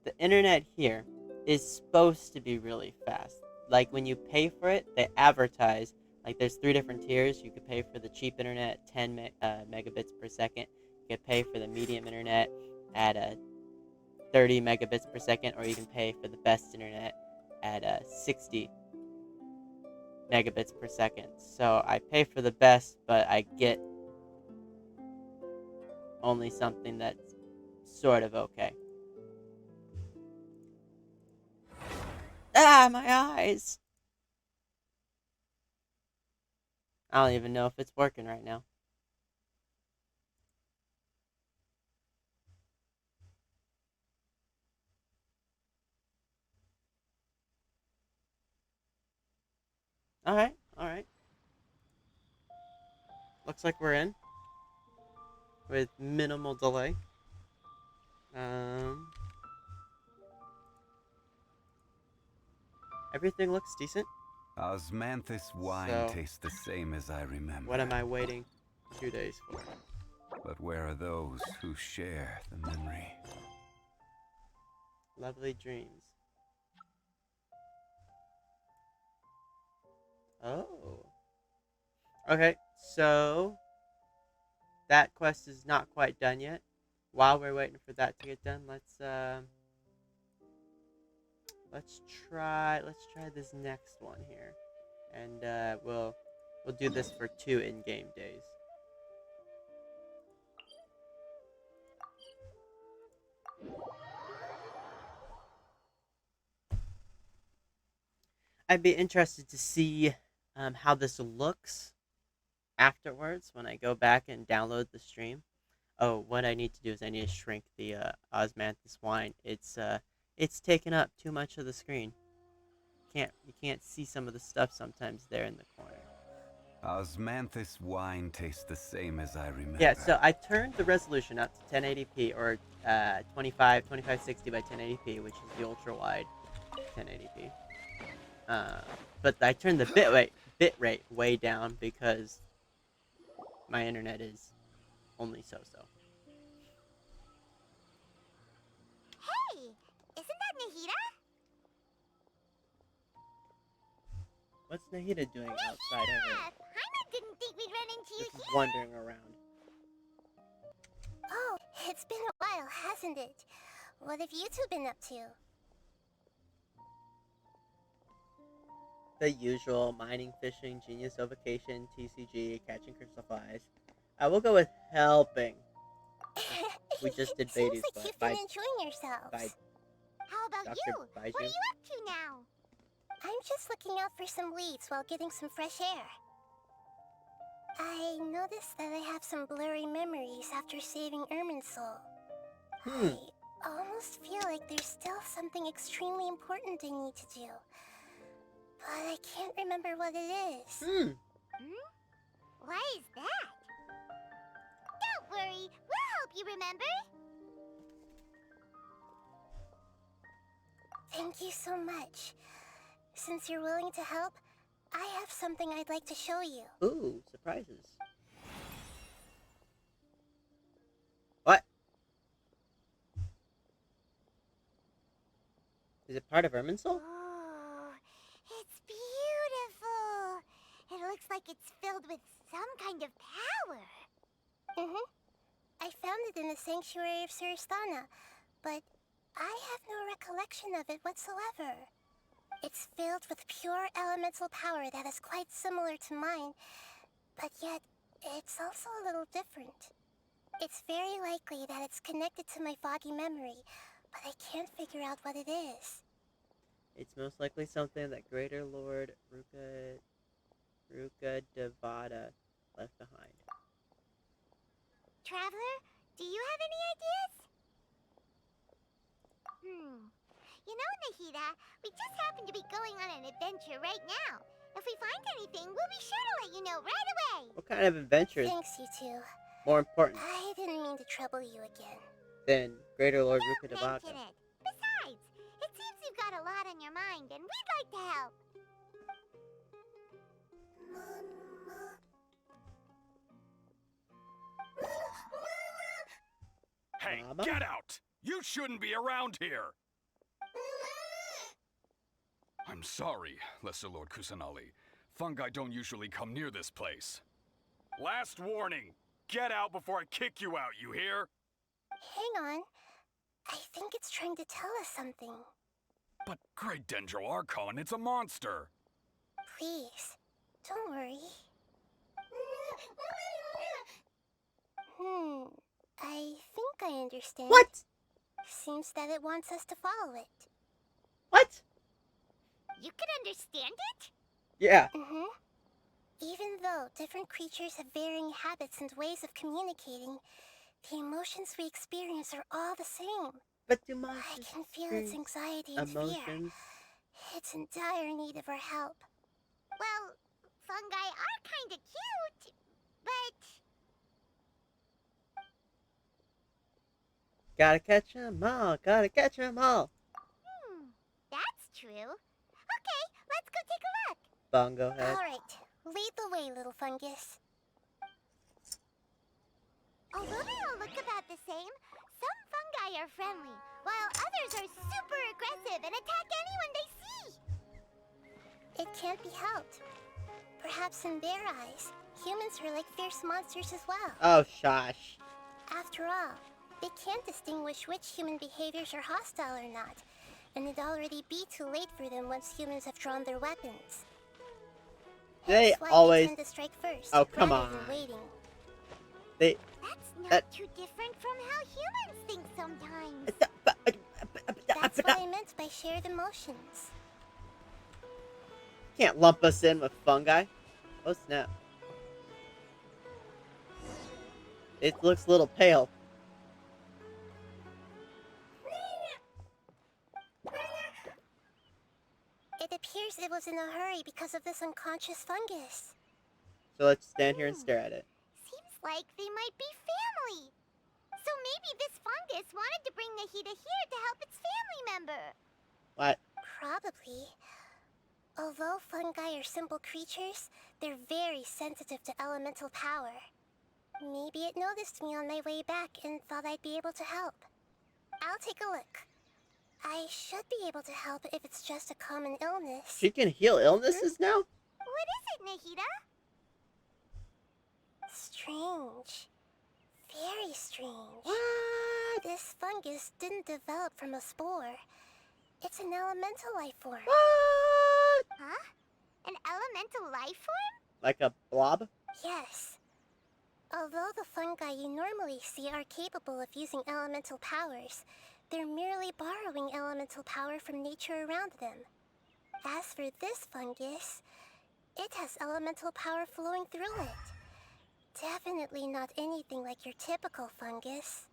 the internet here is supposed to be really fast. Like when you pay for it, they advertise like there's 3 different tiers. You could pay for the cheap internet, 10 megabits per second. You could pay for the medium internet at 30 megabits per second, or you can pay for the best internet at 60 megabits per second. So I pay for the best, but I get only something that's sort of okay. Ah, my eyes! I don't even know if it's working right now. Alright, alright. Looks like we're in. With minimal delay. Everything looks decent. Osmanthus wine So, tastes the same as I remember. what am I waiting 2 days for? But where are those who share the memory? Lovely dreams. Oh. Okay, so that quest is not quite done yet. While we're waiting for that to get done, let's try this next one here, and we'll do this for 2 in-game days. I'd be interested to see how this looks afterwards when I go back and download the stream. Oh, what I need to do is I need to shrink the Osmanthus wine. It's taking up too much of the screen. You can't see some of the stuff sometimes there in the corner. Osmanthus wine tastes the same as I remember. Yeah, so I turned the resolution up to 1080p or 2560 by 1080p, which is the ultra wide 1080p. But I turned the bit rate way down because my internet is only so-so. Hey, isn't that Nahida? What's Nahida doing outside of it? Paimon didn't think we'd run into you Just here. wandering around. Oh, it's been a while, hasn't it? What have you two been up to? The usual: mining, fishing, genius avocation, TCG, catching crystal flies. I will go with helping. We just did Seems Beatty's, like you've been enjoying yourselves. by How about Dr. you? Baiju. What are you up to now? I'm just looking out for some leads while getting some fresh air. I noticed that I have some blurry memories after saving Irminsul. I almost feel like there's still something extremely important I need to do. But I can't remember what it is. Why is that? Don't worry, we'll help you remember. Thank you so much. Since you're willing to help, I have something I'd like to show you. Ooh, surprises. What? Is it part of Irminsul? Oh, it's beautiful. It looks like it's filled with some kind of power. I found it in the sanctuary of Suristana, but I have no recollection of it whatsoever. It's filled with pure elemental power that is quite similar to mine, but yet it's also a little different. It's very likely that it's connected to my foggy memory, but I can't figure out what it is. It's most likely something that Greater Lord Ruka Devada left behind. Traveler, do you have any ideas? You know, Nahida, we just happen to be going on an adventure right now. If we find anything, we'll be sure to let you know right away. What kind of adventure is Thanks, you two. more important I didn't mean to trouble you again. than Greater Lord Ruka Don't Devada? mention it. Besides, it seems you've got a lot on your mind, and we'd like to help. Hey, Mama? get out! You shouldn't be around here! I'm sorry, Lesser Lord Kusanali. Fungi don't usually come near this place. Last warning! Get out before I kick you out, you hear? Hang on. I think it's trying to tell us something. But Great Dendro Archon, it's a monster! Please, don't worry. I think I understand. What? Seems that it wants us to follow it. What? You can understand it? Yeah. Even though different creatures have varying habits and ways of communicating, the emotions we experience are all the same. But do I monsters can feel its experience anxiety and fear. emotions? It's in dire need of our help. Well, fungi are kinda cute, but... Gotta catch 'em all. Gotta catch 'em all. That's true. Okay, let's go take a look. Bongo head. Alright, lead the way, little fungus. Although they all look about the same, some fungi are friendly, while others are super aggressive and attack anyone they see. It can't be helped. Perhaps in their eyes, humans are like fierce monsters as well. Oh, shush. After all, they can't distinguish which human behaviors are hostile or not, and it'd already be too late for them once humans have drawn their weapons. They Hence why always... they tend to strike first, Oh, come rather on. than waiting. They... That's That- too different from how humans think sometimes. That's what I meant by shared emotions. Can't lump us in with fungi. Oh, snap. It looks a little pale. It appears it was in a hurry because of this unconscious fungus. So let's stand here and stare at it. Seems like they might be family. So maybe this fungus wanted to bring Nahida here to help its family member. What? Probably. Although fungi are simple creatures, they're very sensitive to elemental power. Maybe it noticed me on my way back and thought I'd be able to help. I'll take a look. I should be able to help if it's just a common illness. She can heal illnesses now? What is it, Nahida? Strange. Very strange. What? This fungus didn't develop from a spore. It's an elemental life form. What? Huh? An elemental life form? Like a blob? Yes. Although the fungi you normally see are capable of using elemental powers, they're merely borrowing elemental power from nature around them. As for this fungus, it has elemental power flowing through it. Definitely not anything like your typical fungus.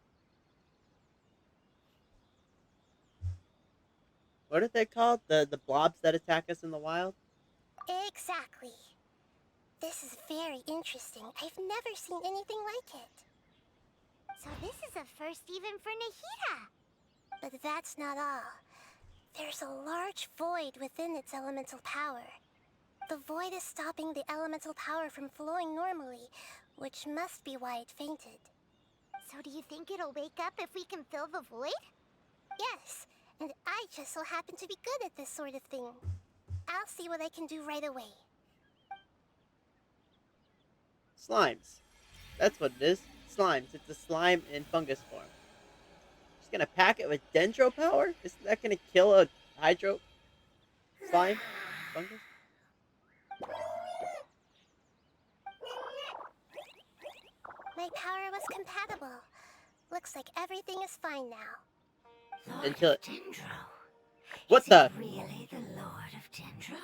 What are they called? The blobs that attack us in the wild? Exactly. This is very interesting. I've never seen anything like it. So this is a first even for Nahida. But that's not all. There's a large void within its elemental power. The void is stopping the elemental power from flowing normally, which must be why it fainted. So do you think it'll wake up if we can fill the void? Yes, and I just so happen to be good at this sort of thing. I'll see what I can do right away. Slimes. That's what it is. Slimes. It's a slime in fungus form. Just gonna pack it with dendro power? Isn't that gonna kill a hydro slime fungus? My power was compatible. Looks like everything is fine now. Lord Until of it... Dendro. What Is the? it really the Lord of Dendro?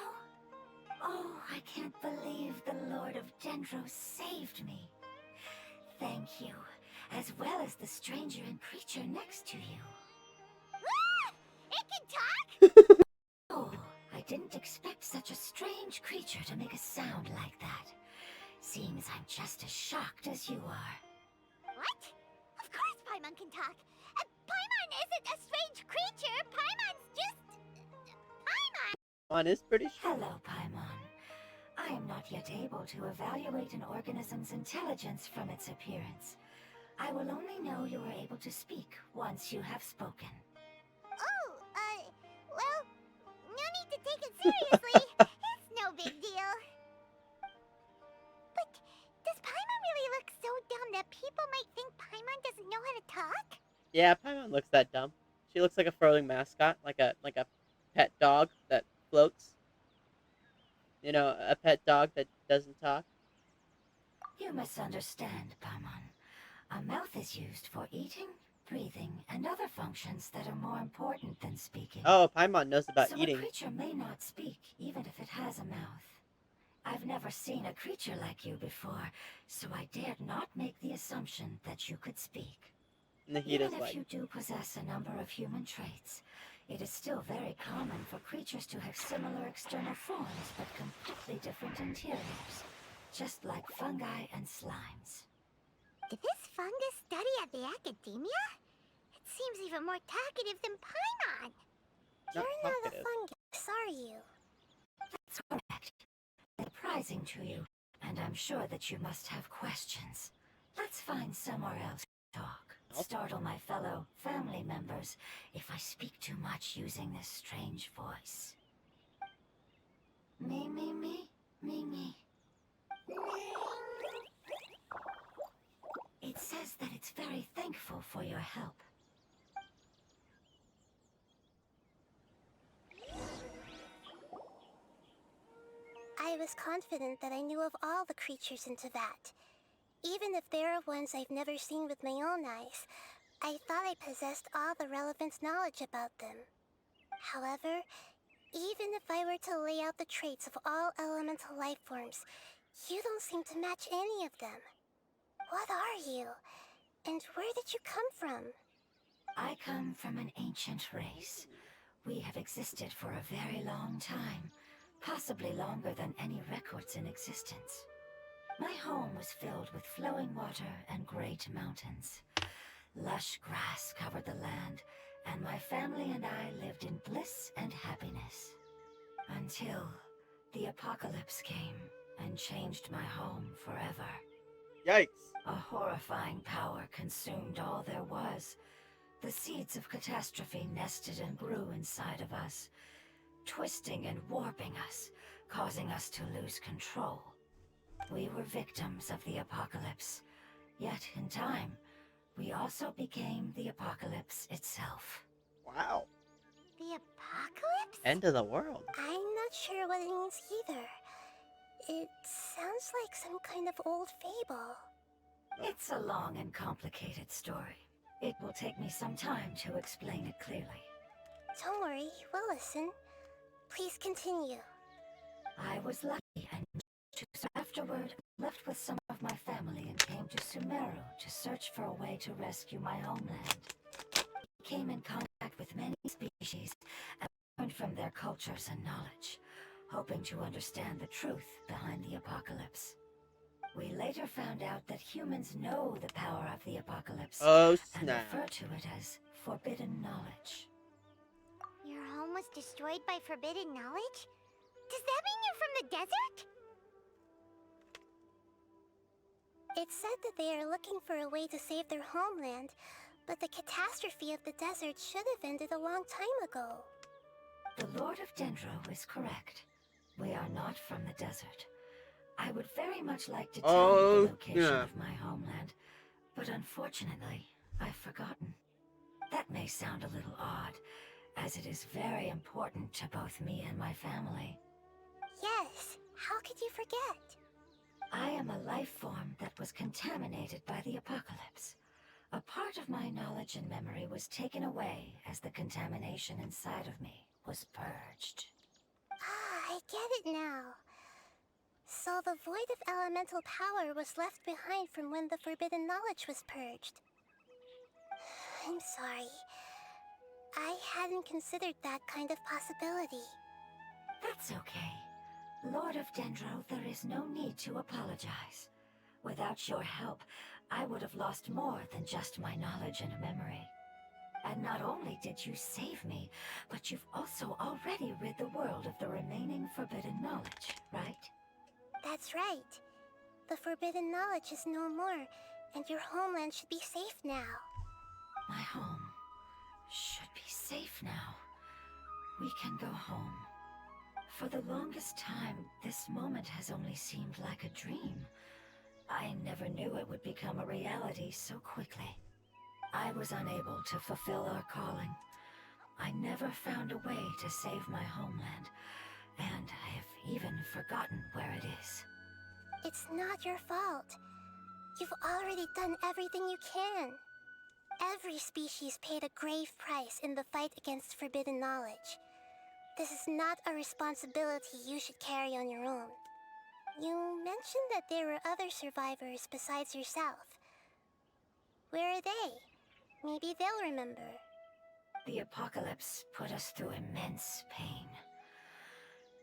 Oh, I can't believe the Lord of Dendro saved me. Thank you, as well as the stranger and creature next to you. Ah! It can talk? Oh, I didn't expect such a strange creature to make a sound like that. Seems I'm just as shocked as you are. What? Of course Paimon can talk. Paimon isn't a strange creature. Paimon's just... Paimon! One is pretty sure. Hello, Paimon. I am not yet able to evaluate an organism's intelligence from its appearance. I will only know you are able to speak once you have spoken. Oh, well, no need to take it seriously. It's no big deal. But does Paimon really look so dumb that people might think Paimon doesn't know how to talk? Yeah, Paimon looks that dumb. She looks like a floating mascot, like a pet dog that floats. You know, a pet dog that doesn't talk. You misunderstand, Paimon. A mouth is used for eating, breathing, and other functions that are more important than speaking. Oh, Paimon knows about So eating. a creature may not speak, even if it has a mouth. I've never seen a creature like you before, so I dared not make the assumption that you could speak. Nahida's Even if like, you do possess a number of human traits, it is still very common for creatures to have similar external forms but completely different interiors, just like fungi and slimes. Did this fungus study at the academia? It seems even more talkative than Paimon. not You're not a talkative. fungus, are you? That's correct. Surprising to you, and I'm sure that you must have questions. Let's find somewhere else to talk. Startle my fellow family members if I speak too much using this strange voice. Me, me, me, me, me. It says that it's very thankful for your help. I was confident that I knew of all the creatures in Teyvat. Even if there are ones I've never seen with my own eyes, I thought I possessed all the relevant knowledge about them. However, even if I were to lay out the traits of all elemental life forms, you don't seem to match any of them. What are you? And where did you come from? I come from an ancient race. We have existed for a very long time, possibly longer than any records in existence. My home was filled with flowing water and great mountains. Lush grass covered the land, and my family and I lived in bliss and happiness. Until the apocalypse came and changed my home forever. Yikes. A horrifying power consumed all there was. The seeds of catastrophe nested and grew inside of us, twisting and warping us, causing us to lose control. We were victims of the apocalypse, yet in time, we also became the apocalypse itself. Wow. The apocalypse? End of the world. I'm not sure what it means either. It sounds like some kind of old fable. It's a long and complicated story. It will take me some time to explain it clearly. Don't worry, we'll listen. Please continue. I was lucky and afterward left with some of my family and came to Sumeru to search for a way to rescue my homeland. I came in contact with many species and learned from their cultures and knowledge, hoping to understand the truth behind the apocalypse. We later found out that humans know the power of the apocalypse Oh, and snap. refer to it as forbidden knowledge. Your home was destroyed by forbidden knowledge? Does that mean you're from the desert? It's said that they are looking for a way to save their homeland, but the catastrophe of the desert should have ended a long time ago. The Lord of Dendro is correct. We are not from the desert. I would very much like to tell you the location of my homeland, but unfortunately, I've forgotten. That may sound a little odd, as it is very important to both me and my family. Yes, how could you forget? I am a life form that was contaminated by the apocalypse. A part of my knowledge and memory was taken away as the contamination inside of me was purged. Ah, I get it now. So the void of elemental power was left behind from when the forbidden knowledge was purged. I'm sorry. I hadn't considered that kind of possibility. That's okay. Lord of Dendro, there is no need to apologize. Without your help, I would have lost more than just my knowledge and memory. And not only did you save me, but you've also already rid the world of the remaining forbidden knowledge, right? That's right. The forbidden knowledge is no more, and your homeland should be safe now. My home should be safe now. We can go home. For the longest time, this moment has only seemed like a dream. I never knew it would become a reality so quickly. I was unable to fulfill our calling. I never found a way to save my homeland, and I have even forgotten where it is. It's not your fault. You've already done everything you can. Every species paid a grave price in the fight against forbidden knowledge. This is not a responsibility you should carry on your own. You mentioned that there were other survivors besides yourself. Where are they? Maybe they'll remember. The apocalypse put us through immense pain.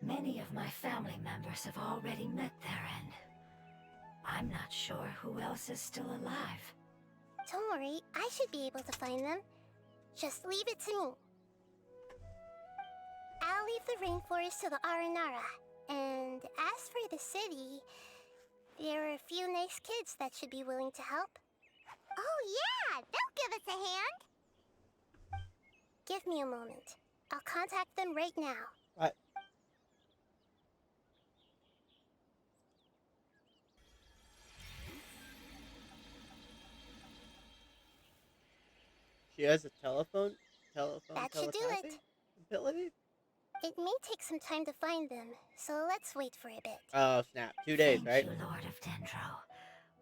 Many of my family members have already met their end. I'm not sure who else is still alive. Don't worry, I should be able to find them. Just leave it to me. I'll leave the rainforest to the Aranara. And as for the city, there are a few nice kids that should be willing to help. Oh yeah, they'll give us a hand. Give me a moment. I'll contact them right now. What? She has a telephone That should do telepathy it. ability? It may take some time to find them, so let's wait for a bit. Oh snap! 2 days, Thank right? you, Lord of Dendro.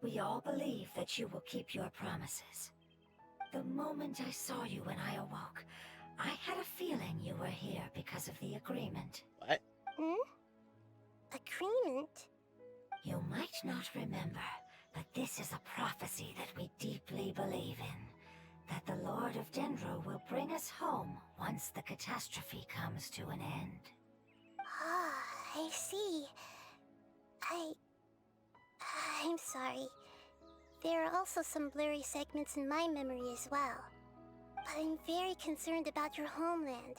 We all believe that you will keep your promises. The moment I saw you when I awoke, I had a feeling you were here because of the agreement. What? Agreement? You might not remember, but this is a prophecy that we deeply believe in. That the Lord of Dendro will bring us home once the catastrophe comes to an end. Ah, I see. I'm sorry. There are also some blurry segments in my memory as well. But I'm very concerned about your homeland.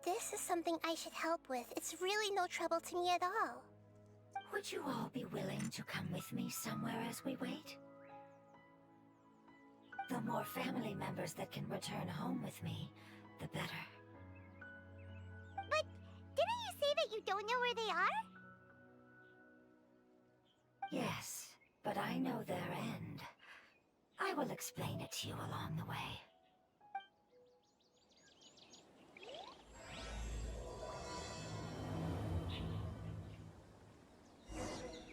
This is something I should help with. It's really no trouble to me at all. Would you all be willing to come with me somewhere as we wait? The more family members that can return home with me, the better. But didn't you say that you don't know where they are? Yes, but I know their end. I will explain it to you along the way.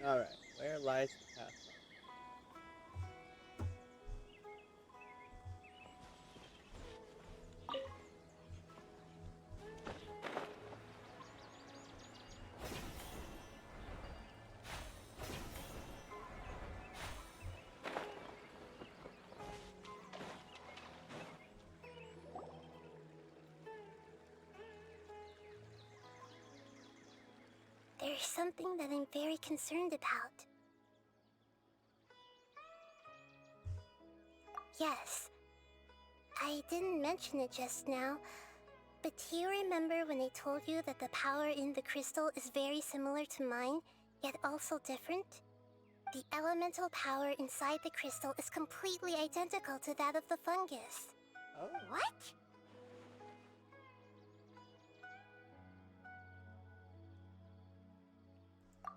Alright, where lies the path? There's something that I'm very concerned about. Yes. I didn't mention it just now, but do you remember when I told you that the power in the crystal is very similar to mine, yet also different? The elemental power inside the crystal is completely identical to that of the fungus. Oh. What?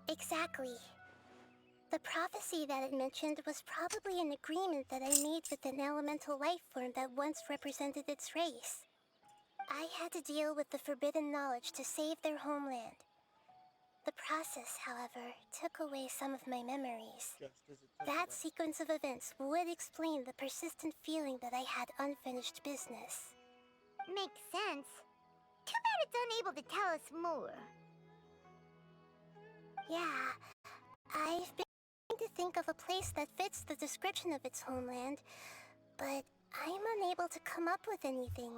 Exactly. The prophecy that it mentioned was probably an agreement that I made with an elemental life form that once represented its race. I had to deal with the forbidden knowledge to save their homeland. The process, however, took away some of my memories. Just as it took That away. sequence of events would explain the persistent feeling that I had unfinished business. Makes sense. Too bad it's unable to tell us more. Yeah, I've been trying to think of a place that fits the description of its homeland, but I'm unable to come up with anything.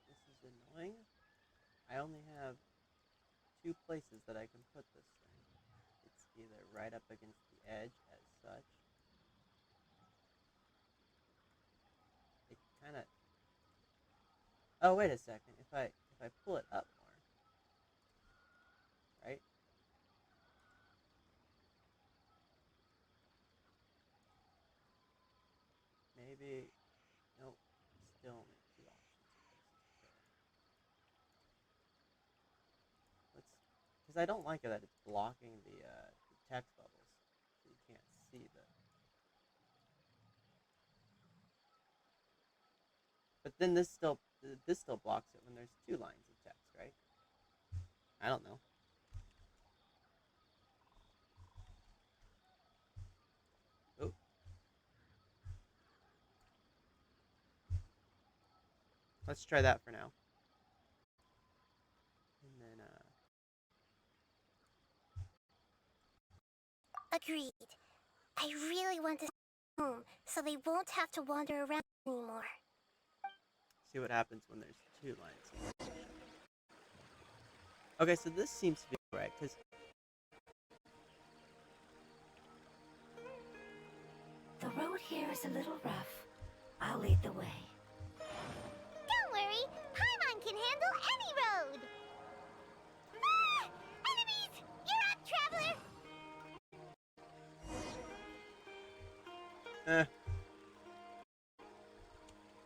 This is annoying. I only have 2 places that I can put this thing. It's either right up against the edge as such. It kind of. Oh wait a second. If I pull it up more, right? Maybe still only have two options of places to go. Because I don't like it that it's blocking the text bubbles, so you can't see the. But then this still blocks it when there's two lines of text, right? I don't know. Oh. Let's try that for now. And then Agreed. I really want to stay home so they won't have to wander around anymore. see what happens when there's two lines. Okay, so this seems to be right, because The road here is a little rough. I'll lead the way. Don't worry, Paimon can handle any road! Ah! Enemies! You're up, traveler!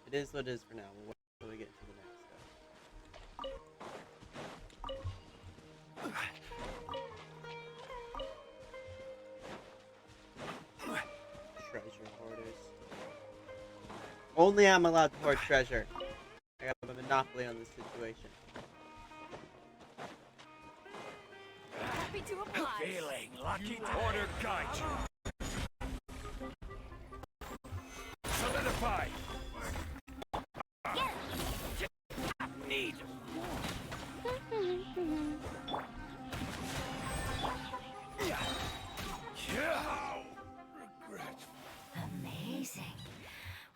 it is what it is for now. We'll wait until we get to the next stuff. Treasure hoarders. Only I'm allowed to hoard treasure. I have a monopoly on this situation. Happy to oblige. Feeling lucky to order guide you. Solidify. Need regret. Amazing.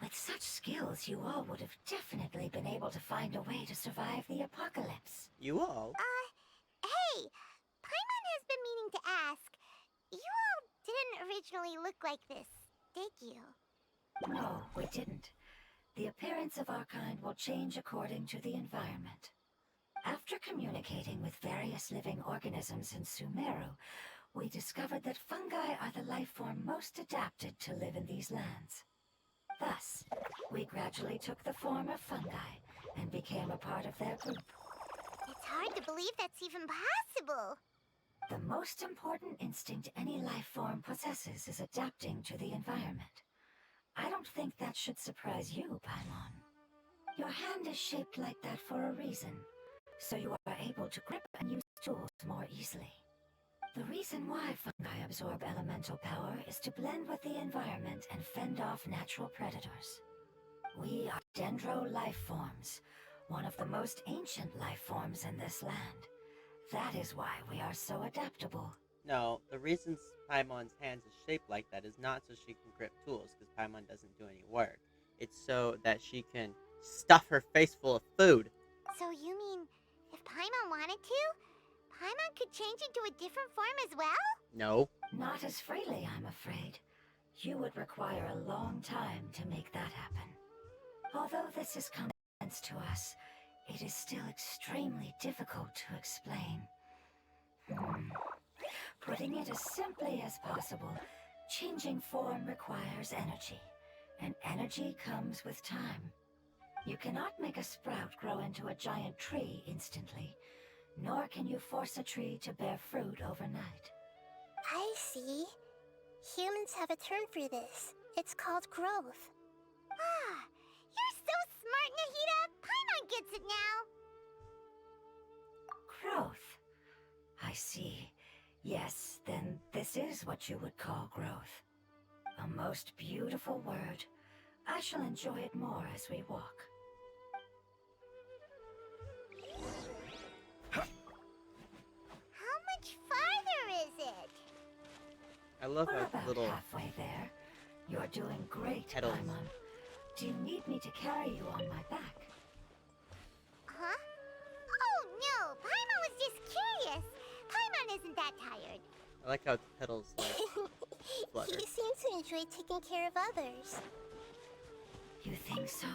With such skills, you all would have definitely been able to find a way to survive the apocalypse. You all? Hey! Paimon has been meaning to ask. You all didn't originally look like this, did you? No, we didn't. The appearance of our kind will change according to the environment. After communicating with various living organisms in Sumeru, we discovered that fungi are the life form most adapted to live in these lands. Thus, we gradually took the form of fungi and became a part of their group. It's hard to believe that's even possible. The most important instinct any life form possesses is adapting to the environment. I don't think that should surprise you, Paimon. Your hand is shaped like that for a reason, so you are able to grip and use tools more easily. The reason why fungi absorb elemental power is to blend with the environment and fend off natural predators. We are dendro life forms, one of the most ancient life forms in this land. That is why we are so adaptable. No, the reason Paimon's hands is shaped like that is not so she can grip tools, because Paimon doesn't do any work. It's so that she can stuff her face full of food. So you mean, if Paimon wanted to, Paimon could change into a different form as well? No. Not as freely, I'm afraid. You would require a long time to make that happen. Although this is common sense to us, it is still extremely difficult to explain. Putting it as simply as possible, changing form requires energy, and energy comes with time. You cannot make a sprout grow into a giant tree instantly, nor can you force a tree to bear fruit overnight. I see. Humans have a term for this. It's called growth. Ah, you're so smart, Nahida! Paimon gets it now! Growth. I see. Yes, then this is what you would call growth. A most beautiful word. I shall enjoy it more as we walk. How much farther is it? I love We're how about little halfway there. You're doing great, petals. Paimon. Do you need me to carry you on my back? Huh? Oh no, Paimon was just curious. Paimon isn't that tired. I like how its petals like flutter. You seem to enjoy taking care of others. You think so?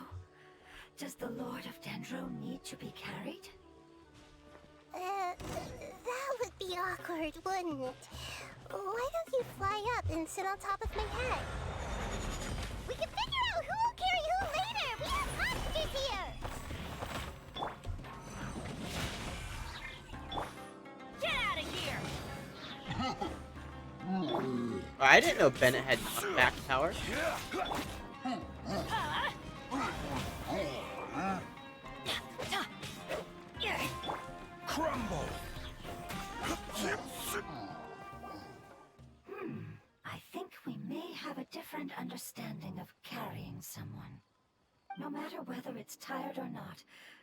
Does the Lord of Dendro need to be carried? That would be awkward, wouldn't it? Why don't you fly up and sit on top of my head? We can figure out who will carry who later! We have here! Get out of here! I didn't know Bennett had knockback power. Crumble! I think we may have a different understanding of carrying someone. No matter whether it's tired or not,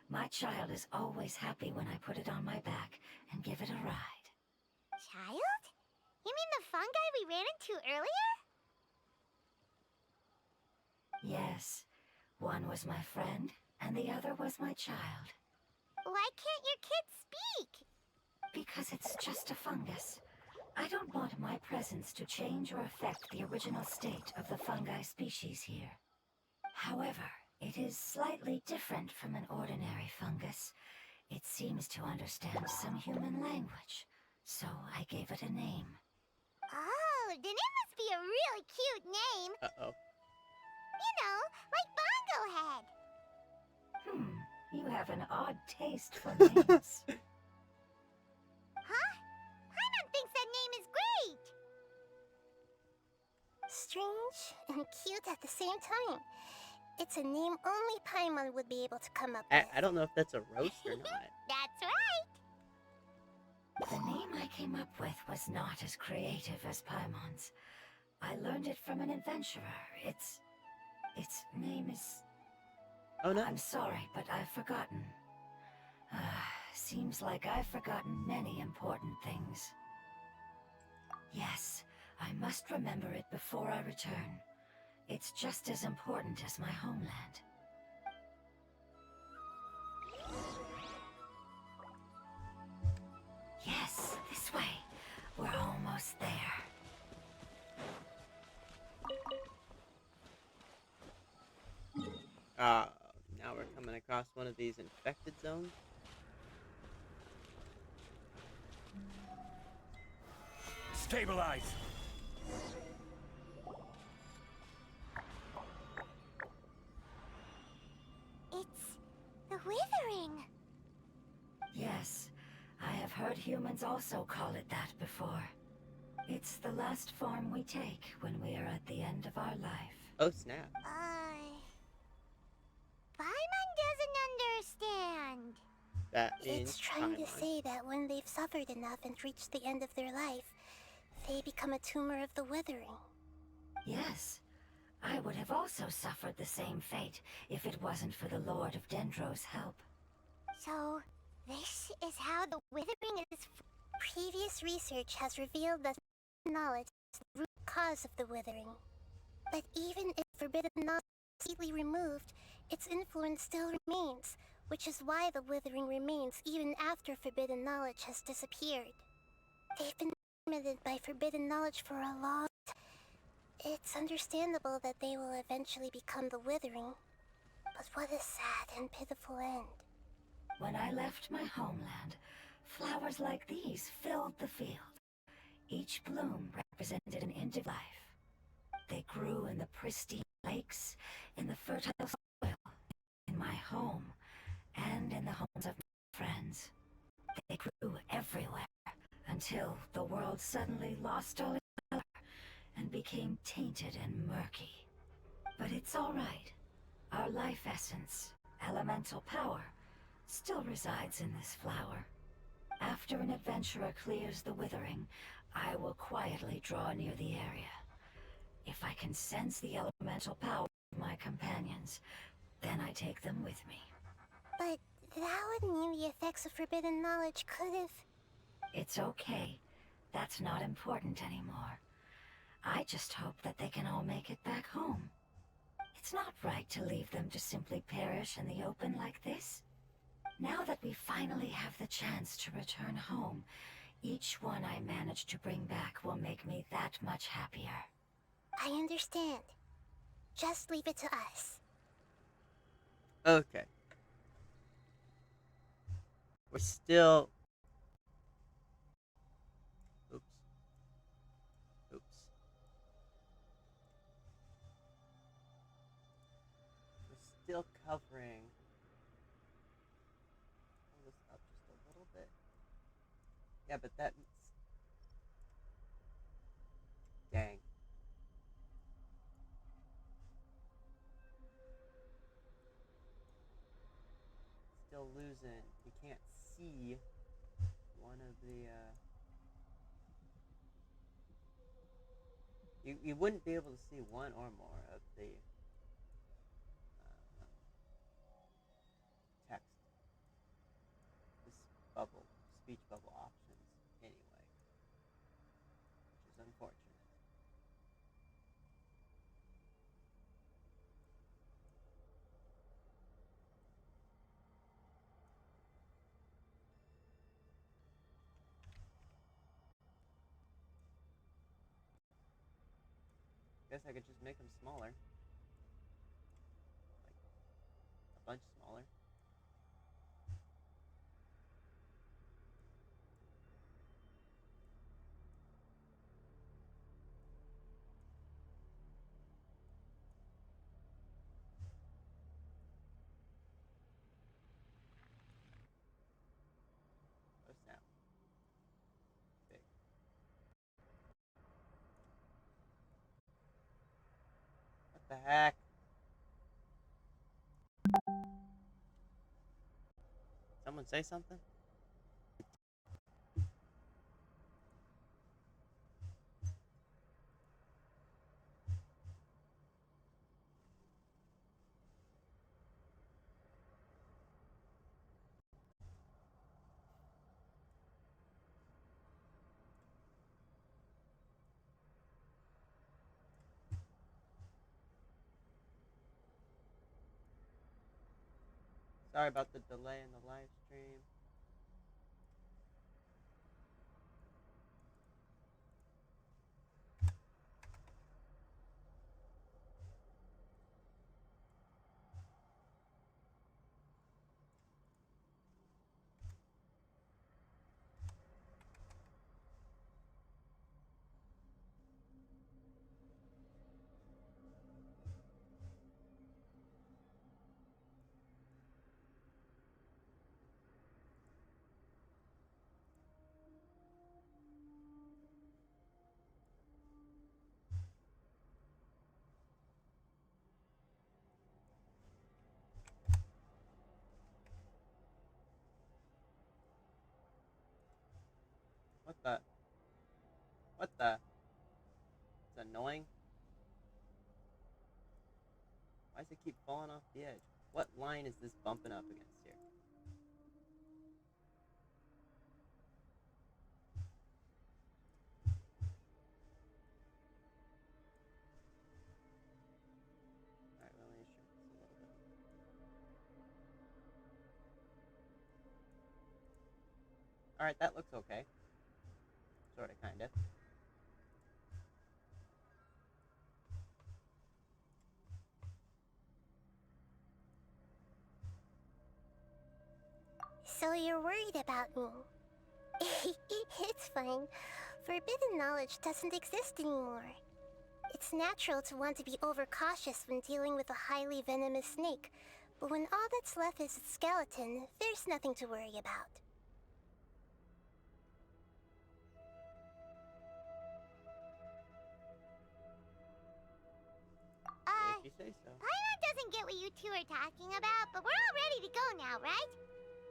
my child is always happy when I put it on my back and give it a ride. Child? You mean the fungi we ran into earlier? Yes, one was my friend, and the other was my child. Why can't your kid speak? Because it's just a fungus. I don't want my presence to change or affect the original state of the fungi species here. However, it is slightly different from an ordinary fungus. It seems to understand some human language, so I gave it a name. Oh, then it must be a really cute name. Uh-oh. You know, like Bongo Head. You have an odd taste for names. Huh? Paimon thinks that name is great. Strange and cute at the same time. It's a name only Paimon would be able to come up with. I don't know if that's a roast or not. That's right. The name I came up with was not as creative as Paimon's. I learned it from an adventurer. Its name is... Oh no. I'm sorry, but I've forgotten. Seems like I've forgotten many important things. Yes, I must remember it before I return. It's just as important as my homeland. Yes, this way. We're almost there. Now we're coming across one of these infected zones. Stabilize! It's the Withering. Yes, I have heard humans also call it that before. It's the last form we take when we are at the end of our life. Oh snap. Paimon doesn't understand. That means It's trying to Paimon. say that when they've suffered enough and reached the end of their life, they become a tumor of the Withering. Yes, I would have also suffered the same fate if it wasn't for the Lord of Dendro's help. So, this is how the Withering is. Previous research has revealed that knowledge is the root cause of the Withering. But even if forbidden knowledge is completely removed, its influence still remains, which is why the Withering remains even after forbidden knowledge has disappeared. They've been limited by forbidden knowledge for a long time. It's understandable that they will eventually become the Withering. But what a sad and pitiful end. When I left my homeland, flowers like these filled the field. Each bloom represented an end of life. They grew in the pristine lakes, in the fertile soil, in my home, and in the homes of my friends. They grew everywhere, until the world suddenly lost all its color and became tainted and murky. But it's all right. Our life essence, elemental power, still resides in this flower. After an adventurer clears the Withering, I will quietly draw near the area. If I can sense the elemental power of my companions, then I take them with me. But that would mean the effects of forbidden knowledge could have... It's okay. That's not important anymore. I just hope that they can all make it back home. It's not right to leave them to simply perish in the open like this. Now that we finally have the chance to return home, each one I manage to bring back will make me that much happier. I understand. Just leave it to us. Okay. We're still... Oops. Oops. We're still covering Yeah, but that... Dang. Still losing. You can't see one of the, You wouldn't be able to see one or more of the text, this bubble, speech bubble options anyway, which is unfortunate. Guess I could just make them smaller, like a bunch smaller. Oh snap. Big. What the heck? Someone say something? Sorry about the delay in the live stream. What the? What the? It's annoying. Why does it keep falling off the edge? What line is this bumping up against here? Alright, well, let me shrink this a little bit. Alright, that looks okay. Sorta, kinda. So you're worried about me? It's fine. Forbidden knowledge doesn't exist anymore. It's natural to want to be overcautious when dealing with a highly venomous snake, but when all that's left is its skeleton, there's nothing to worry about. If you say so. Paimon doesn't get what you two are talking about, but we're all ready to go now, right?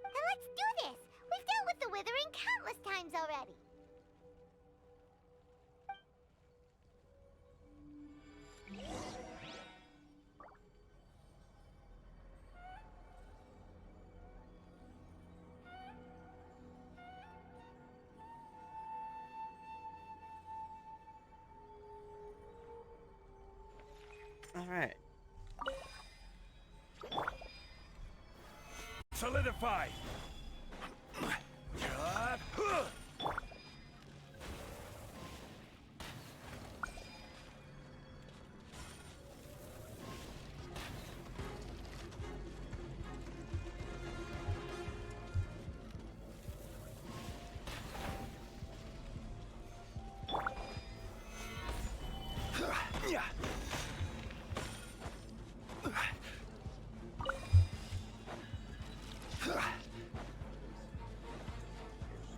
Then let's do this! We've dealt with the Withering countless times already! Alright. Solidify!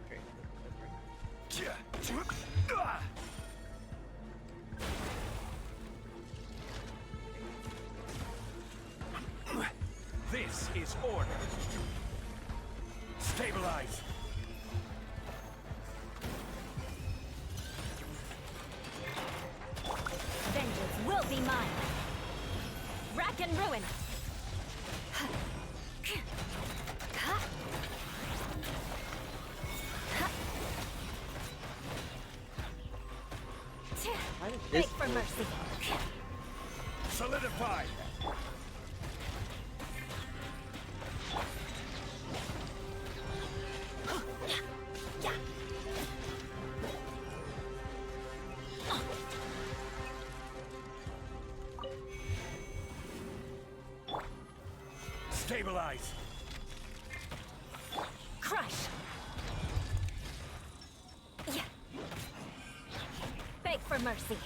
Straight into the delivery. is order. Stabilize. Vengeance will be mine. Rack and ruin. How did Beg this for work? mercy. Solidify. Stabilize. Crush. Yeah. Beg for mercy.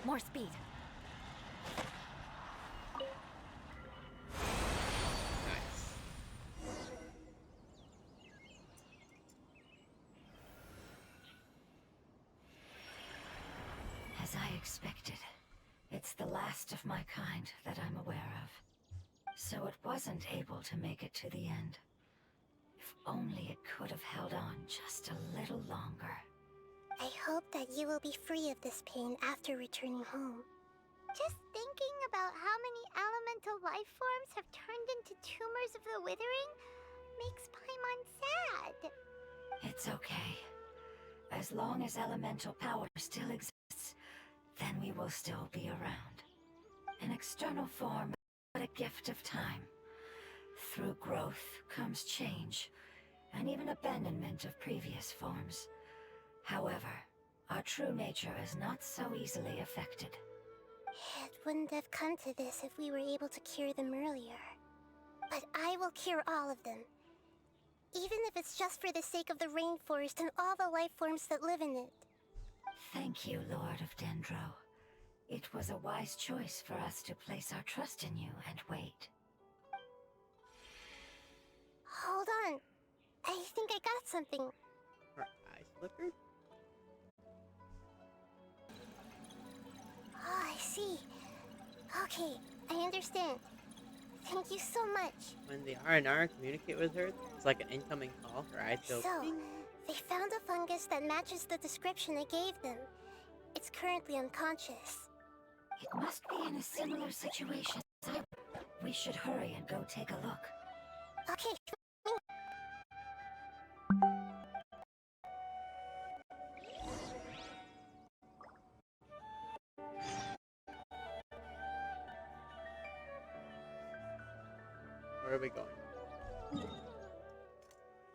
More speed. Nice. As I expected, it's the last of my kind that I'm aware of. So it wasn't able to make it to the end. If only it could have held on just a little longer. I hope that you will be free of this pain after returning home. Just thinking about how many elemental life forms have turned into tumors of the withering makes Paimon sad. It's okay. As long as elemental power still exists, then we will still be around. An external form, but a gift of time. Through growth comes change, and even abandonment of previous forms. However, our true nature is not so easily affected. It wouldn't have come to this if we were able to cure them earlier. But I will cure all of them. Even if it's just for the sake of the rainforest and all the life forms that live in it. Thank you, Lord of Dendro. It was a wise choice for us to place our trust in you and wait. Hold on. I think I got something. Her eyes flickered? Oh, I see. Okay, I understand. Thank you so much. When the R&R communicate with her, it's like an incoming call. Her eyes go So, ping. they found a fungus that matches the description I gave them. It's currently unconscious. It must be in a similar situation. We should hurry and go take a look. Okay, Where are we going?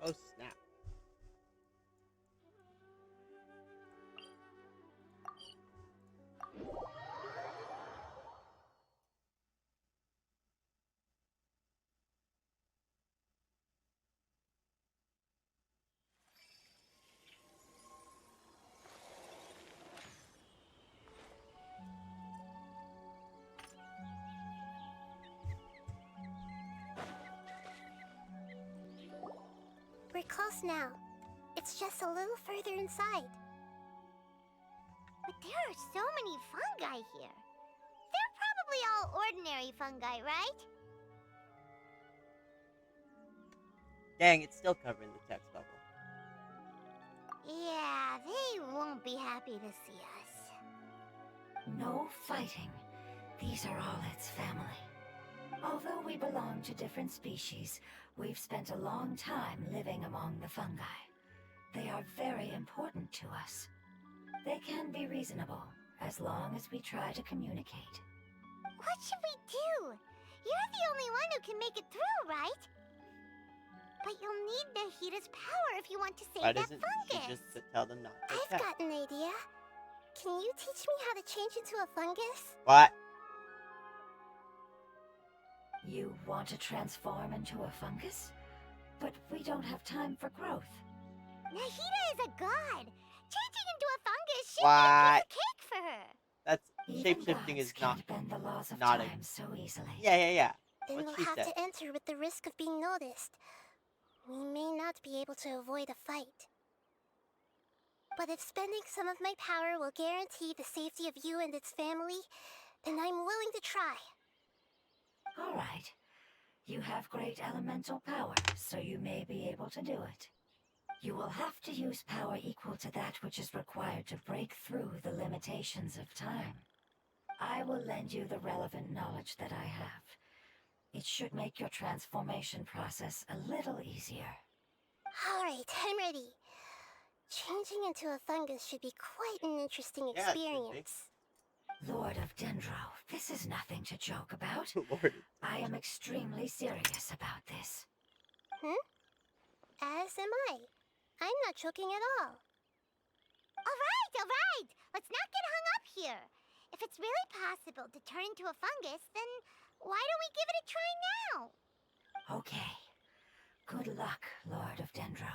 Oh, snap. we're close now. It's just a little further inside. But there are so many fungi here. They're probably all ordinary fungi, right? Dang, it's still covering the text bubble. Yeah, they won't be happy to see us. No fighting. These are all its family. Although we belong to different species, we've spent a long time living among the fungi. They are very important to us. They can be reasonable, as long as we try to communicate. What should we do? You're the only one who can make it through, right? But you'll need Nahida's power if you want to save Why that doesn't she fungus. just tell them not to I've attack? got an idea. Can you teach me how to change into a fungus? What? You want to transform into a fungus? But we don't have time for growth. Nahida is a god. Changing into a fungus should What? be a piece of cake for her. That's Even shapeshifting gods is not. can't bend the laws of not a- time so easily. Yeah. Then What we'll she have said. to enter with the risk of being noticed. We may not be able to avoid a fight. But if spending some of my power will guarantee the safety of you and its family, then I'm willing to try. All right. You have great elemental power, so you may be able to do it. You will have to use power equal to that which is required to break through the limitations of time. I will lend you the relevant knowledge that I have. It should make your transformation process a little easier. Alright, I'm ready. Changing into a fungus should be quite an interesting Yeah, it should be. experience. Lord of Dendro, this is nothing to joke about. Lord. I am extremely serious about this. As am I. I'm not joking at all. Alright! Let's not get hung up here. If it's really possible to turn into a fungus, then why don't we give it a try now? Okay. Good luck, Lord of Dendro.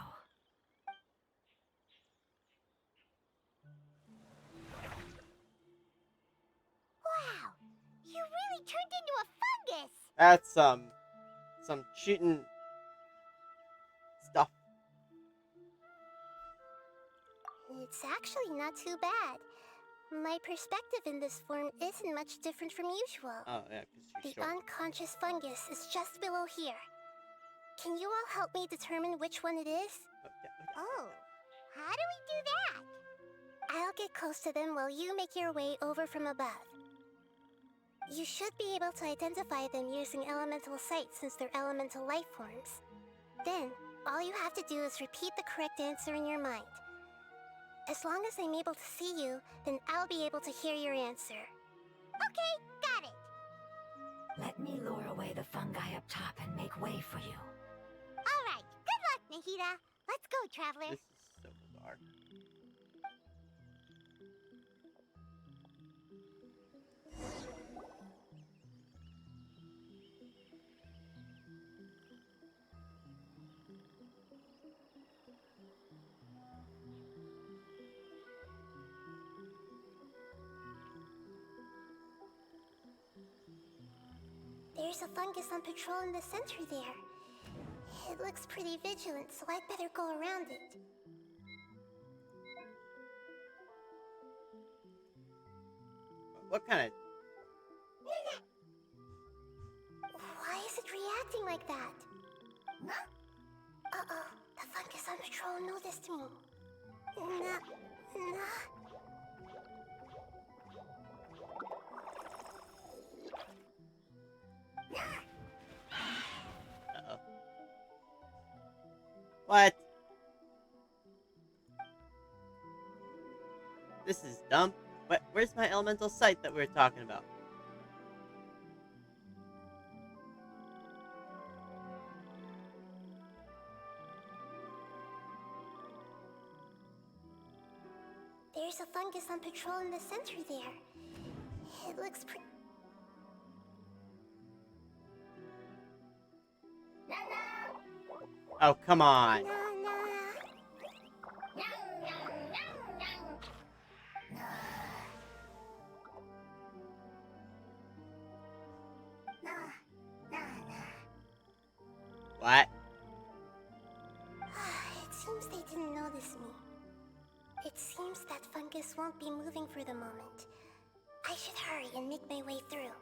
Wow! You really turned into a fungus! That's some cheating stuff. It's actually not too bad. My perspective in this form isn't much different from usual. Oh yeah, because The you're short. unconscious fungus is just below here. Can you all help me determine which one it is? Okay. Oh, how do we do that? I'll get close to them while you make your way over from above. You should be able to identify them using elemental sight since they're elemental life forms. Then, all you have to do is repeat the correct answer in your mind. As long as I'm able to see you, then I'll be able to hear your answer. Okay, got it. Let me lure away the fungi up top and make way for you. Alright, good luck, Nahida. Let's go, Traveler. This is so bizarre. There's a fungus on patrol in the center there. It looks pretty vigilant, so I'd better go around it. What kind of... Why is it reacting like that? Uh-oh, the fungus on patrol noticed me. Nah. Uh-oh. What? This is dumb. Where's my elemental sight that we were talking about? There's a fungus on patrol in the center there. It looks pretty... Oh, come on. Nah. What? It seems they didn't notice me. It seems that fungus won't be moving for the moment. I should hurry and make my way through.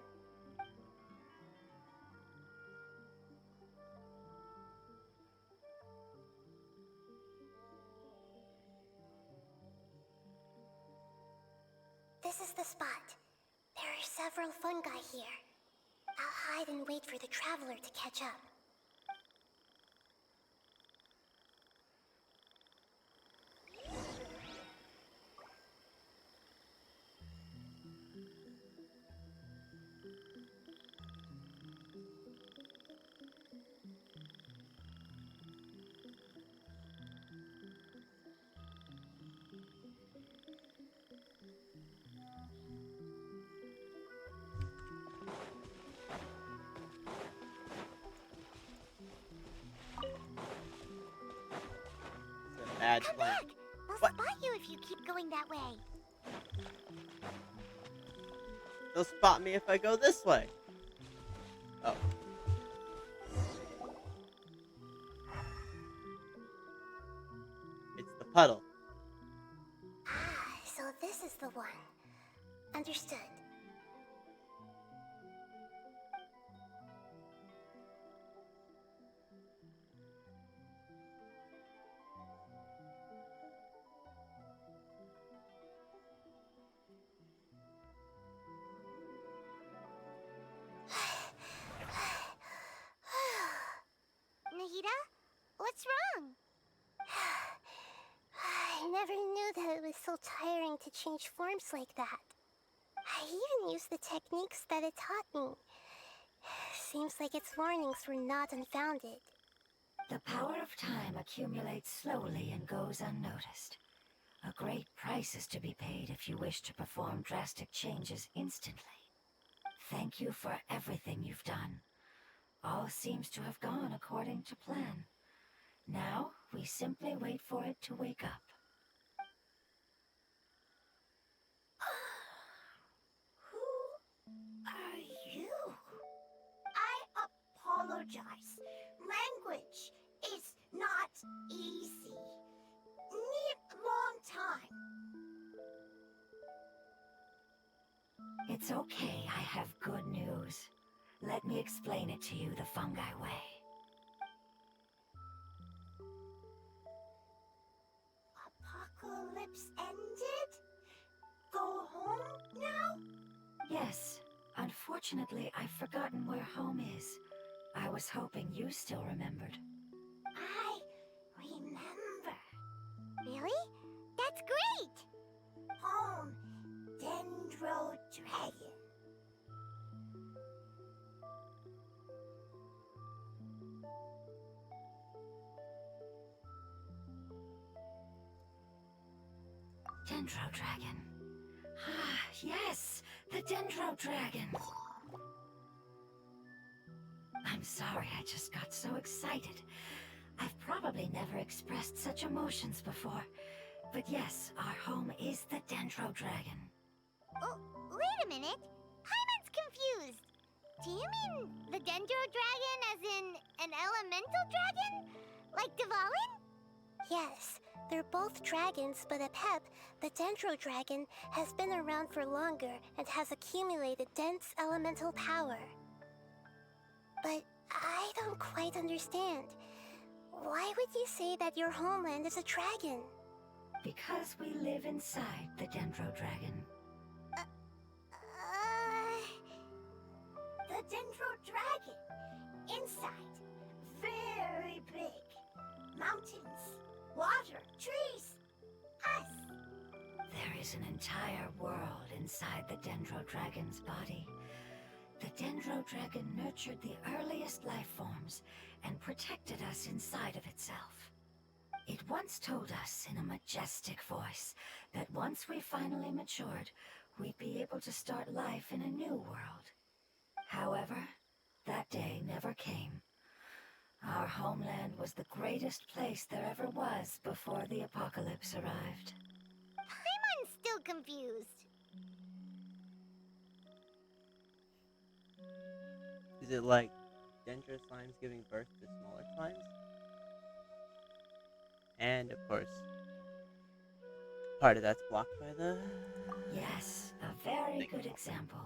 This is the spot. There are several fungi here. I'll hide and wait for the traveler to catch up. It's a bad Come plan. back! They'll What? spot you if you keep going that way. They'll spot me if I go this way. Oh. It's the puddle. this is the one. Understood. Nahida? What's wrong? I never knew that it was so tiring to change forms like that. I even used the techniques that it taught me. Seems like its warnings were not unfounded. The power of time accumulates slowly and goes unnoticed. A great price is to be paid if you wish to perform drastic changes instantly. Thank you for everything you've done. All seems to have gone according to plan. Now, we simply wait for it to wake up. Who are you? I apologize. Language is not easy. Need long time. It's okay, I have good news. Let me explain it to you the fungi way. Apocalypse ended? Go home now? Yes, unfortunately, I've forgotten where home is. I was hoping you still remembered. I remember. Really? That's great! Home, Dendro Dragon. Dendro Dragon. Ah, yes, the Dendro Dragon. I'm sorry, I just got so excited. I've probably never expressed such emotions before. But yes, our home is the Dendro Dragon. Oh, wait a minute. Paimon's confused. Do you mean the Dendro Dragon as in an elemental dragon? Like Dvalin? Yes, they're both dragons, but Apep, the Dendro Dragon, has been around for longer and has accumulated dense elemental power. But I don't quite understand. Why would you say that your homeland is a dragon? Because we live inside the Dendro Dragon. The Dendro Dragon. Inside. Very big. Mountains. Water. Trees. Us. There is an entire world inside the Dendro Dragon's body. The Dendro Dragon nurtured the earliest life forms and protected us inside of itself. It once told us in a majestic voice that once we finally matured, we'd be able to start life in a new world. However, that day never came. Our homeland was the greatest place there ever was before the apocalypse arrived. Paimon's still confused. Is it like Dendro slimes giving birth to smaller slimes? And of course, part of that's blocked by the... Yes, a very good example.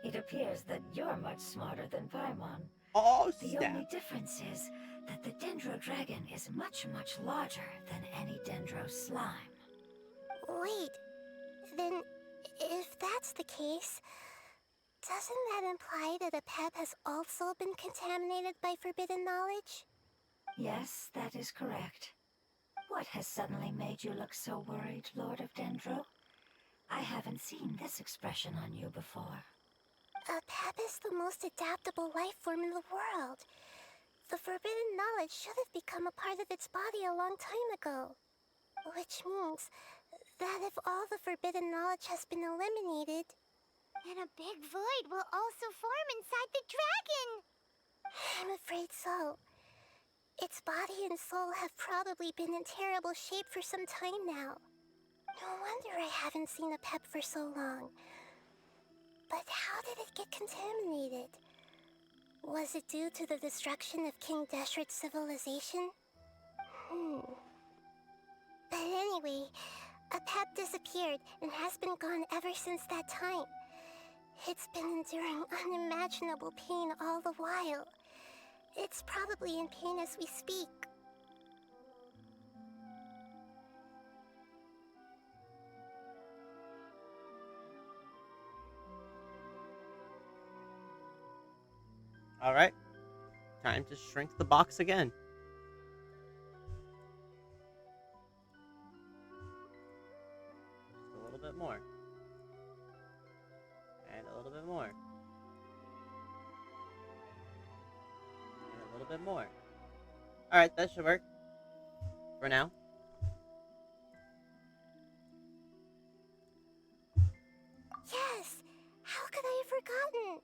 It appears that you're much smarter than Paimon. Oh, The only difference is that the Dendro Dragon is much, much larger than any Dendro slime. Wait, then if that's the case, doesn't that imply that Apep has also been contaminated by forbidden knowledge? Yes, that is correct. What has suddenly made you look so worried, Lord of Dendro? I haven't seen this expression on you before. Apep is the most adaptable life form in the world. The forbidden knowledge should have become a part of its body a long time ago. Which means that if all the forbidden knowledge has been eliminated, then a big void will also form inside the dragon. I'm afraid so. Its body and soul have probably been in terrible shape for some time now. No wonder I haven't seen Apep for so long. But how did it get contaminated? Was it due to the destruction of King Deshret's civilization? But anyway, Apep disappeared disappeared and has been gone ever since that time. It's been enduring unimaginable pain all the while. It's probably in pain as we speak. Alright. Time to shrink the box again. Just a little bit more. And a little bit more. And a little bit more. Alright, that should work. For now. Yes! How could I have forgotten?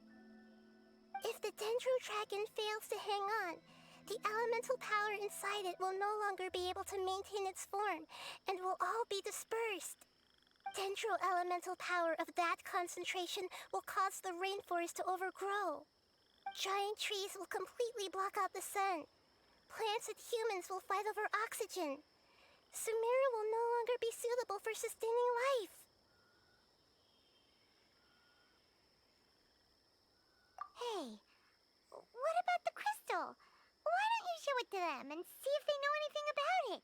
If the Dendro Dragon fails to hang on, the elemental power inside it will no longer be able to maintain its form and will all be dispersed. Dendro elemental power of that concentration will cause the rainforest to overgrow. Giant trees will completely block out the sun. Plants and humans will fight over oxygen. Sumeru will no longer be suitable for sustaining life. Hey, what about the crystal? Why don't you show it to them and see if they know anything about it?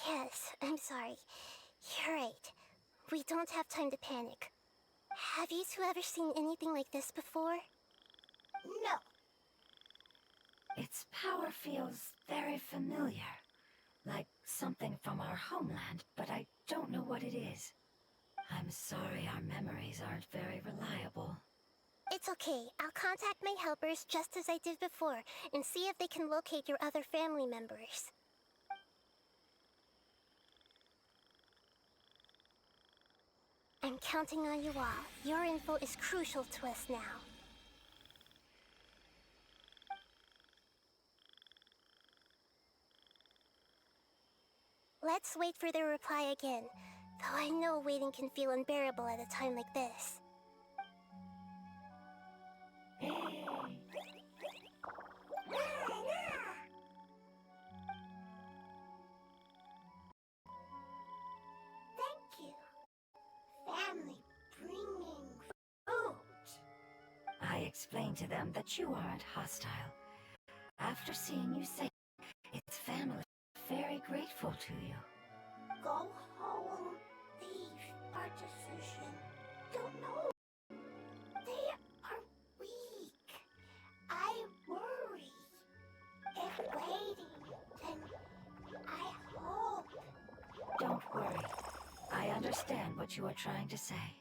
Yes, I'm sorry. You're right. We don't have time to panic. Have you two ever seen anything like this before? No. Its power feels very familiar. Like something from our homeland, but I don't know what it is. I'm sorry our memories aren't very reliable. It's okay. I'll contact my helpers just as I did before and see if they can locate your other family members. I'm counting on you all. Your info is crucial to us now. Let's wait for their reply again, though I know waiting can feel unbearable at a time like this. Thank you. Family bringing food. I explained to them that you aren't hostile. After seeing you say its family is very grateful to you. Go home. Leave our decision. Don't know. They are weak. I worry. If waiting, then I hope. Don't worry. I understand what you are trying to say.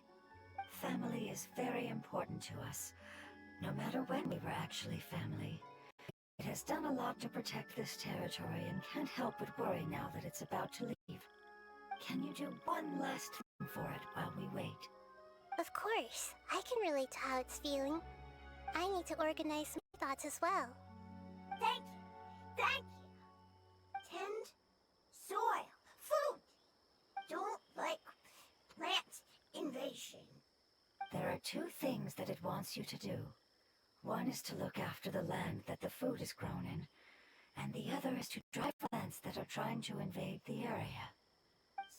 Family is very important to us, no matter when we were actually family. It has done a lot to protect this territory and can't help but worry now that it's about to leave. Can you do one last thing for it while we wait? Of course, I can relate to how it's feeling. I need to organize my thoughts as well. Thank you. Thank you. Tend soil. Food. Don't like plant invasion. There are two things that it wants you to do. One is to look after the land that the food is grown in, and the other is to drive plants that are trying to invade the area.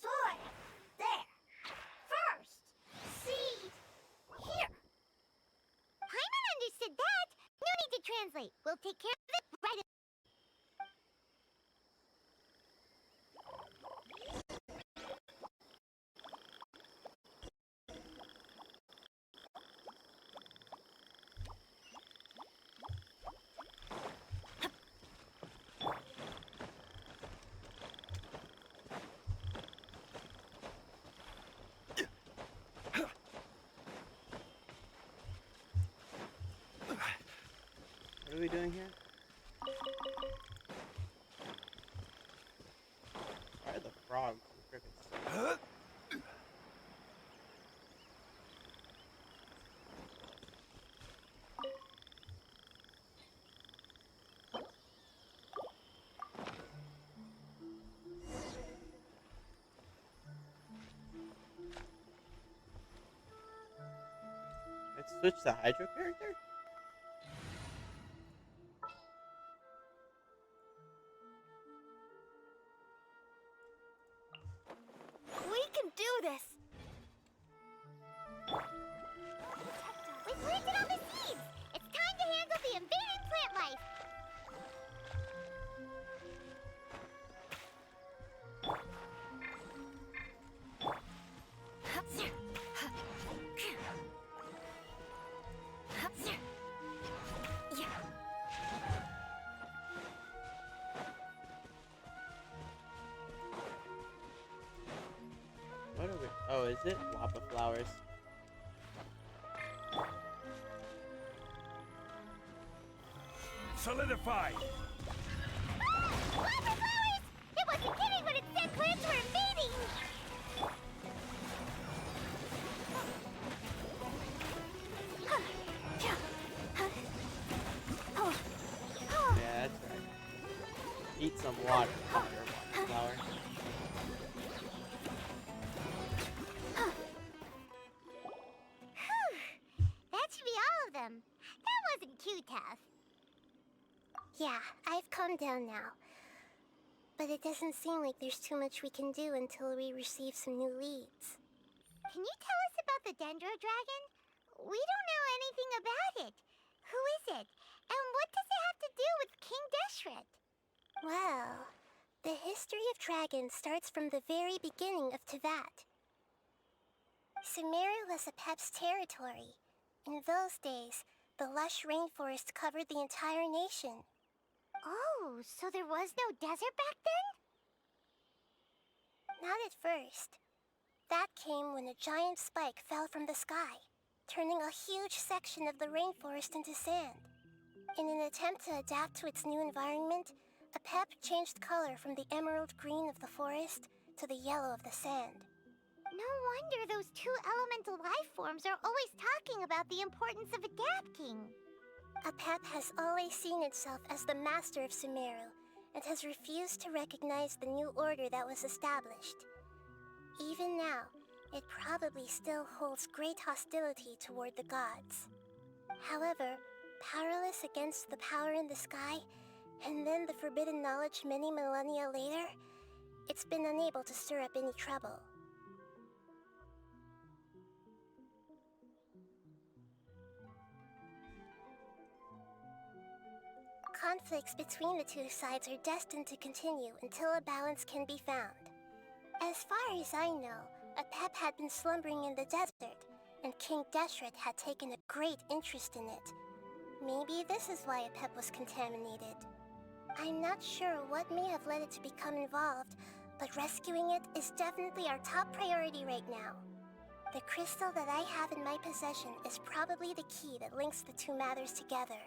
Soil. There. First. Seed. Here. Paimon understood that. No need to translate. We'll take care of it right away. What are we doing here? Why are the frogs and crickets? Let's switch the Hydro character? this! We planted all the seeds! It's time to handle the invading plant life! What are we? Oh, is it Wappa flowers? Solidify! Wappa flowers! It wasn't kidding when it said plants were invading! Yeah, that's right. Eat some water, Wappa flower. That should be all of them. That wasn't too tough. Yeah, I've calmed down now. But it doesn't seem like there's too much we can do until we receive some new leads. Can you tell us about the Dendro Dragon? We don't know anything about it. Who is it? And what does it have to do with King Deshret? Well, the history of dragons starts from the very beginning of Tevat. Sumeru was Apep's territory. In those days, the lush rainforest covered the entire nation. Oh, so there was no desert back then? Not at first. That came when a giant spike fell from the sky, turning a huge section of the rainforest into sand. In an attempt to adapt to its new environment, Apep changed color from the emerald green of the forest to the yellow of the sand. No wonder those two elemental life forms are always talking about the importance of adapting. Apep has always seen itself as the master of Sumeru, and has refused to recognize the new order that was established. Even now, it probably still holds great hostility toward the gods. However, powerless against the power in the sky, and then the forbidden knowledge many millennia later, it's been unable to stir up any trouble. Conflicts between the two sides are destined to continue until a balance can be found. As far as I know, Apep had been slumbering in the desert, and King Deshret had taken a great interest in it. Maybe this is why Apep was contaminated. I'm not sure what may have led it to become involved, but rescuing it is definitely our top priority right now. The crystal that I have in my possession is probably the key that links the two matters together.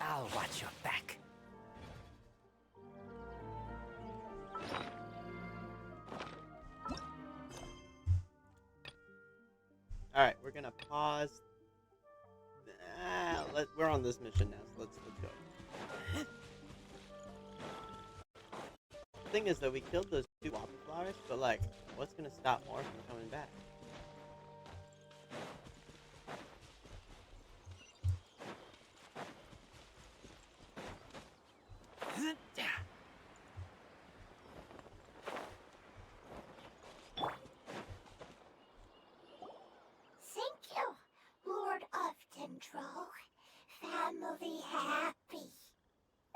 I'll watch your back. Alright, we're gonna pause. We're on this mission now, so let's go. The thing is that we killed those two Wappa flowers, but like, what's gonna stop more from coming back? Thank you, Lord of Dendro. Family happy.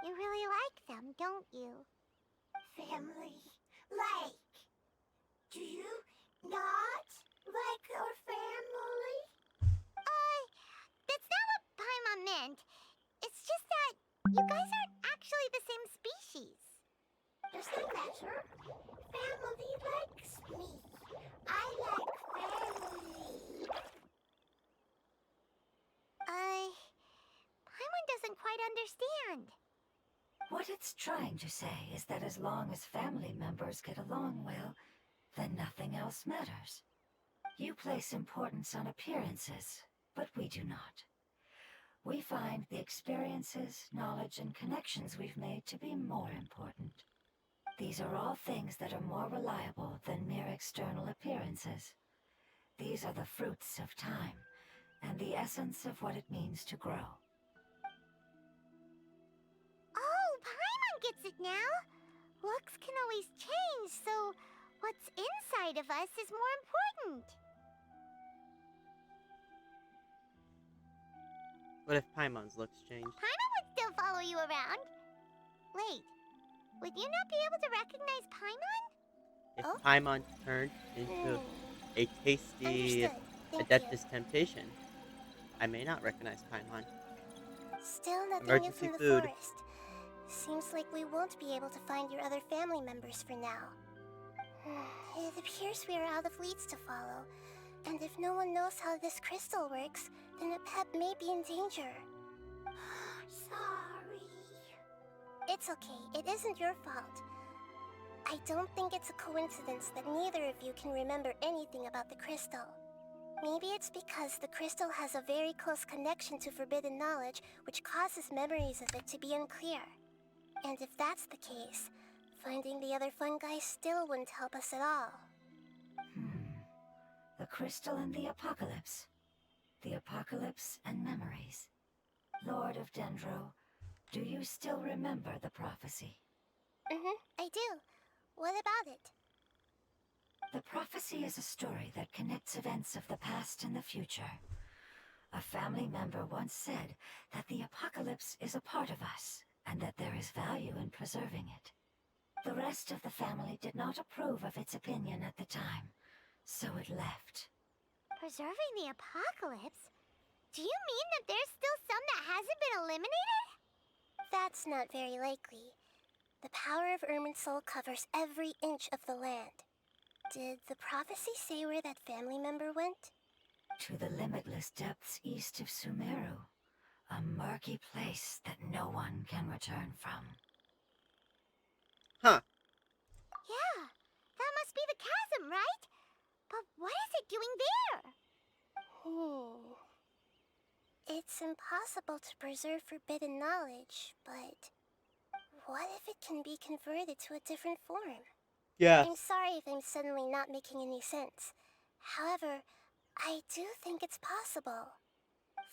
You really like them, don't you? Family like. Do you not like your family? That's not what Paimon meant. It's just that you guys aren't actually the same species. Does that matter? Family likes me. I like family. Paimon doesn't quite understand. What it's trying to say is that as long as family members get along well, then nothing else matters. You place importance on appearances, but we do not. we find the experiences, knowledge, and connections we've made to be more important. These are all things that are more reliable than mere external appearances. These are the fruits of time, and the essence of what it means to grow. Oh, Paimon gets it now! Looks can always change, so what's inside of us is more important. What if Paimon's looks change? Paimon would still follow you around. Wait, would you not be able to recognize Paimon? If Oh? Paimon turned into a tasty Understood. Thank you. Adeptus Temptation, I may not recognize Paimon. Still nothing new Emergency from the food. forest. Seems like we won't be able to find your other family members for now. It appears we are out of leads to follow. And if no one knows how this crystal works, then Apep may be in danger. Sorry. It's okay. It isn't your fault. I don't think it's a coincidence that neither of you can remember anything about the crystal. Maybe it's because the crystal has a very close connection to forbidden knowledge, which causes memories of it to be unclear. And if that's the case, finding the other fungi still wouldn't help us at all. The crystal and the apocalypse. The apocalypse and memories. Lord of Dendro, do you still remember the prophecy? I do. What about it? The prophecy is a story that connects events of the past and the future. A family member once said that the apocalypse is a part of us, and that there is value in preserving it. The rest of the family did not approve of its opinion at the time, so it left. Preserving the apocalypse? Do you mean that there's still some that hasn't been eliminated? That's not very likely. The power of Irminsul covers every inch of the land. Did the prophecy say where that family member went? To the limitless depths east of Sumeru, a murky place that no one can return from. Huh. Yeah, that must be the chasm, right? But what is it doing there? It's impossible to preserve forbidden knowledge, but what if it can be converted to a different form? Yeah. I'm sorry if I'm suddenly not making any sense. However, I do think it's possible.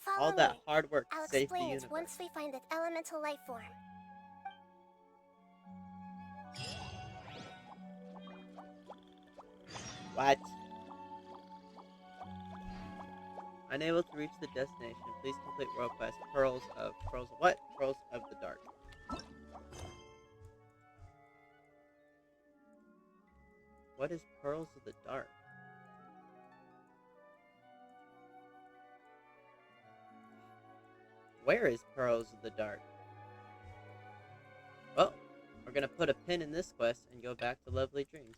Follow All that me. hard work I'll saved the explain it universe. once we find that elemental life form. What? Unable to reach the destination. Please complete world quest. Pearls of what? Pearls of the Dark. What is Pearls of the Dark? Where is Pearls of the Dark? Well, we're gonna put a pin in this quest and go back to Lovely Dreams.